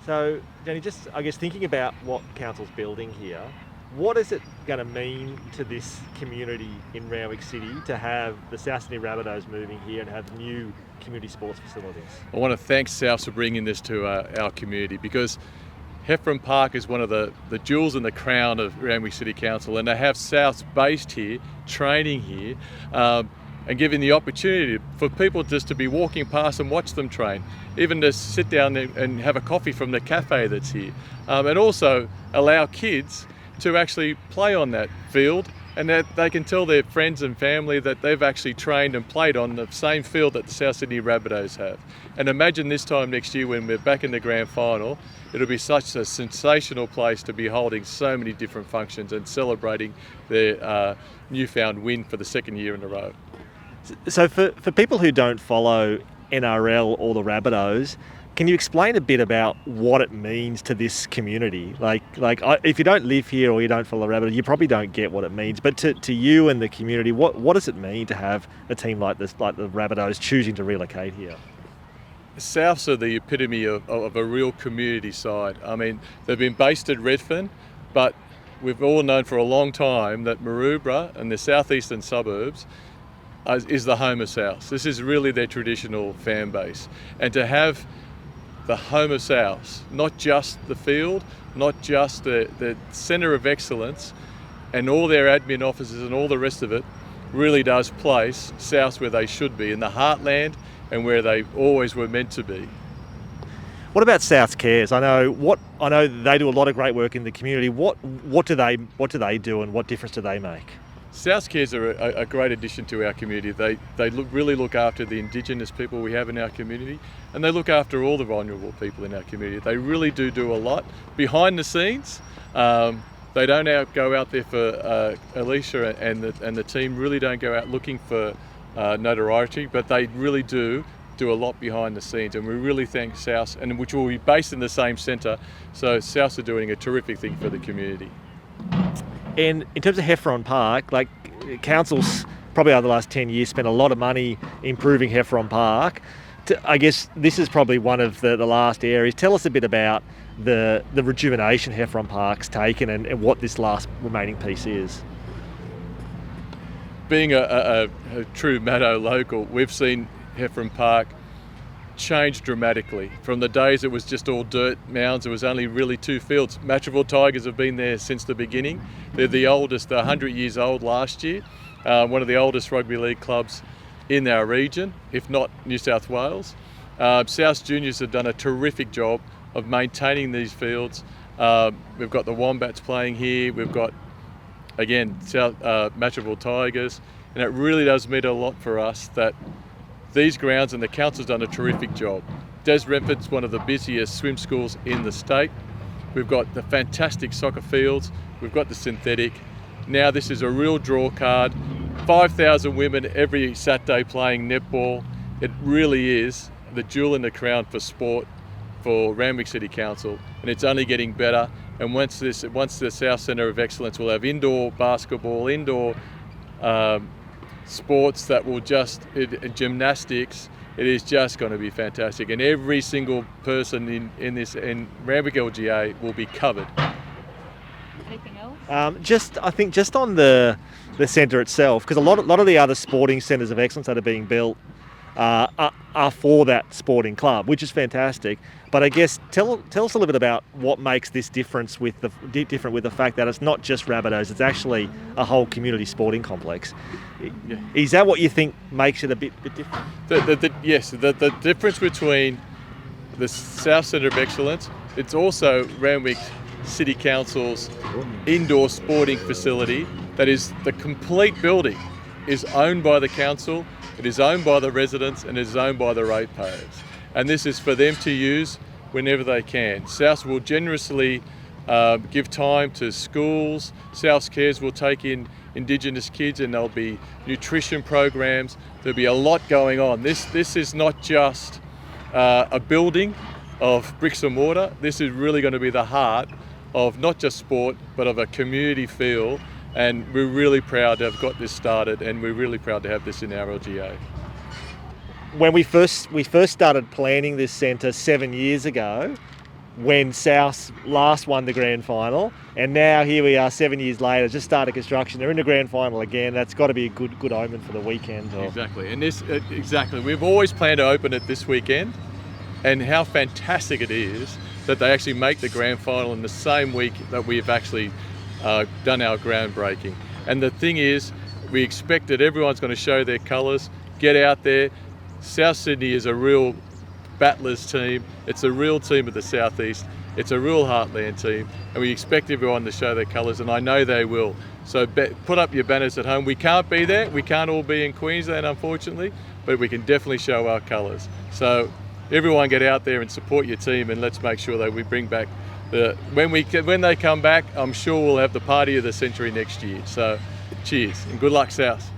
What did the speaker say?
So, Danny, just I guess thinking about what council's building here, what is it going to mean to this community in Randwick City to have the South Sydney Rabbitohs moving here and have new community sports facilities? I want to thank South for bringing this to our community, because Heffron Park is one of the jewels in the crown of Randwick City Council, and to have Souths based here, training here, and giving the opportunity for people just to be walking past and watch them train, even to sit down and have a coffee from the cafe that's here, and also allow kids to actually play on that field, and that they can tell their friends and family that they've actually trained and played on the same field that the South Sydney Rabbitohs have. And imagine this time next year when we're back in the grand final, it'll be such a sensational place to be holding so many different functions and celebrating their newfound win for the second year in a row. So for people who don't follow NRL or the Rabbitohs, can you explain a bit about what it means to this community? If you don't live here or you don't follow Rabbitohs, you probably don't get what it means. But to you and the community, what does it mean to have a team like this, like the Rabbitohs, choosing to relocate here? Souths are the epitome of a real community side. I mean, they've been based at Redfern, but we've all known for a long time that Maroubra and the southeastern suburbs is the home of Souths. This is really their traditional fan base. And to have the home of Souths, not just the field, not just the centre of excellence and all their admin offices and all the rest of it, really does place Souths where they should be, in the heartland and where they always were meant to be. What about Souths Cares? I know they do a lot of great work in the community. What do they do, and what difference do they make? Souths Cares are a great addition to our community. They really look after the Indigenous people we have in our community, and they look after all the vulnerable people in our community. They really do a lot behind the scenes. They don't go out there for Alicia and the team really don't go out looking for notoriety, but they really do a lot behind the scenes, and we really thank Souths, and which will be based in the same centre. So Souths are doing a terrific thing for the community. And in terms of Heffron Park, like councils probably over the last 10 years spent a lot of money improving Heffron Park. I guess this is probably one of the last areas. Tell us a bit about the rejuvenation Heffron Park's taken and what this last remaining piece is. Being a true Maddo local, we've seen Heffron Park changed dramatically. From the days it was just all dirt mounds, there was only really two fields. Matraville Tigers have been there since the beginning. They're the oldest, they're 100 years old last year. One of the oldest rugby league clubs in our region, if not New South Wales. South Juniors have done a terrific job of maintaining these fields. We've got the Wombats playing here, we've got, again, Matraville Tigers, and it really does mean a lot for us that these grounds, and the council's done a terrific job. Des Renford's one of the busiest swim schools in the state. We've got the fantastic soccer fields, we've got the synthetic. Now this is a real draw card. 5,000 women every Saturday playing netball. It really is the jewel in the crown for sport for Randwick City Council, and it's only getting better. And once the South Centre of Excellence will have indoor basketball, indoor sports that will gymnastics, it is just going to be fantastic, and every single person in Randwick LGA will be covered. Anything else? I think just on the centre itself, because a lot of the other sporting centres of excellence that are being built are for that sporting club, which is fantastic. But I guess tell us a little bit about what makes this different with the fact that it's not just Rabbitohs, it's actually a whole community sporting complex. Yeah. Is that what you think makes it a bit different? Yes, the difference between the South Centre of Excellence, it's also Randwick City Council's indoor sporting facility. That is, the complete building is owned by the council, it is owned by the residents, and it is owned by the ratepayers. And this is for them to use whenever they can. Souths will generously give time to schools. Souths Cares will take in Indigenous kids, and there'll be nutrition programs. There'll be a lot going on. This is not just a building of bricks and mortar. This is really going to be the heart of not just sport, but of a community feel. And we're really proud to have got this started, and we're really proud to have this in our LGA. When we first started planning this centre 7 years ago, when South last won the grand final, and now here we are 7 years later, just started construction. They're in the grand final again. That's got to be a good omen for the weekend. Exactly, and exactly. We've always planned to open it this weekend, and how fantastic it is that they actually make the grand final in the same week that we've actually done our groundbreaking. And the thing is, we expect that everyone's going to show their colours, get out there. South Sydney is a real battlers team. It's a real team of the southeast. It's a real heartland team, and we expect everyone to show their colours, and I know they will. So put up your banners at home. We can't be there. We can't all be in Queensland, unfortunately, but we can definitely show our colours. So everyone get out there and support your team, and let's make sure that we bring back when they come back. I'm sure we'll have the party of the century next year. So cheers and good luck, South.